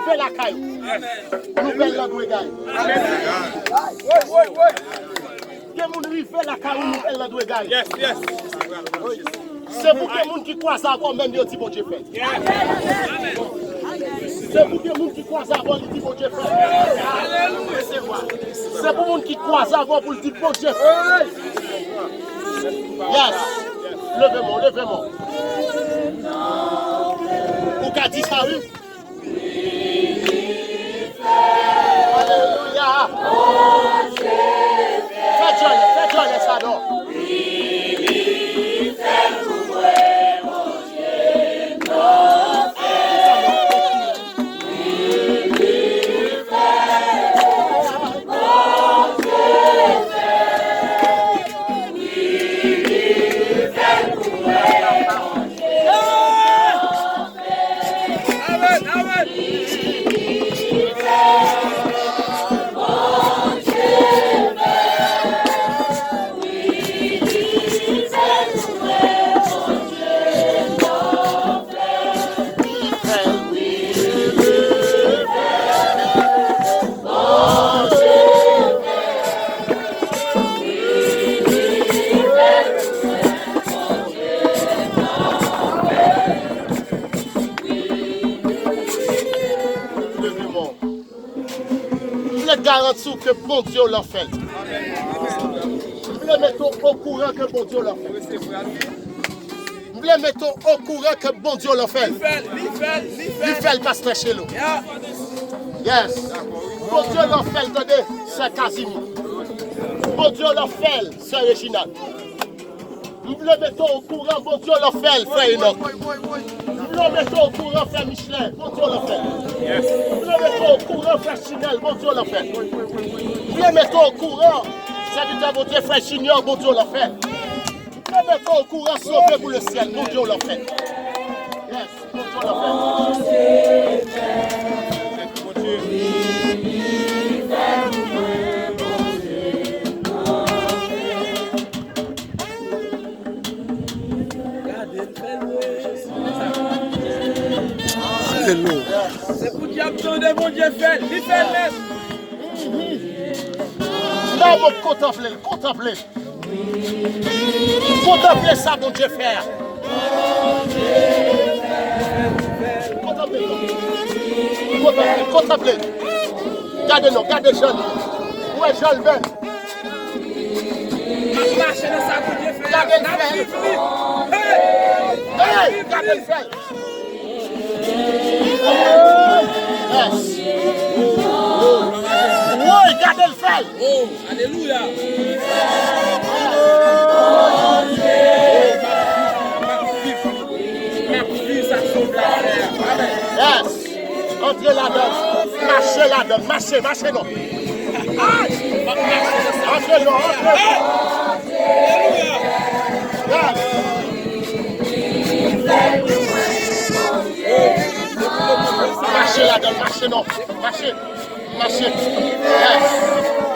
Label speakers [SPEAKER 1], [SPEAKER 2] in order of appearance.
[SPEAKER 1] fait la caille. Nouvelle la doit gagner. Que moun rive la caille, nouvelle la doit gagner.
[SPEAKER 2] Yes, yes.
[SPEAKER 1] C'est pour que moun qui croise avant même yo dit bon Dieu fait. C'est pour que moun qui croise avant lui dit bon Dieu fait. C'est pour moun qui croise avant pour lui dire bon Dieu fait. Yes. Levez-moi, levez-moi. Ou qu'a dit ça, oui? Alléluia. Faites joie, ça donc. Garantis que bon Dieu l'a fait. Vous le mettez au courant que bon Dieu l'a fait. Vous le mettez au courant que bon Dieu l'a fait. Il fait le pasteur chez nous. Yes. Bon Dieu l'a fait, attendez, c'est Casimir. Bon Dieu l'a fait, c'est Réginald. Vous le mettez au courant, bon Dieu l'a fait, frère Enoch. Vous le mettez au courant, frère Michelin, bon Dieu l'a fait. Vous le mettez au courant, frère Chinel, bon Dieu l'a fait. Vous le mettez au courant, serviteur bon Dieu, frère Chignor, bon Dieu l'a fait. Vous le mettez au courant, sauvé pour le ciel, bon Dieu l'a fait. Yes, bon Dieu l'a fait.
[SPEAKER 2] C'est pour dire que mon Dieu fait, il fait l'aise.
[SPEAKER 1] Là, vous contemplez, contemplez. Contemplez ça, mon Dieu fait. Contemplez, contemplez, contemplez. Gardez-nous, gardez Jean. Où est Jean Ben?
[SPEAKER 2] Marchez dans sa mon Dieu fait.
[SPEAKER 1] Gardez le fait. Hey, gardez le fait. Yes. Oui, gardez le fait.
[SPEAKER 2] Oh, alléluia.
[SPEAKER 1] Yes. Entrez là-dedans. Marchez là-dedans. Marchez, marchez non. Entrez non, entrez. Yes. Marchez là-dedans, marchez non. Marchez, marchez. Yes.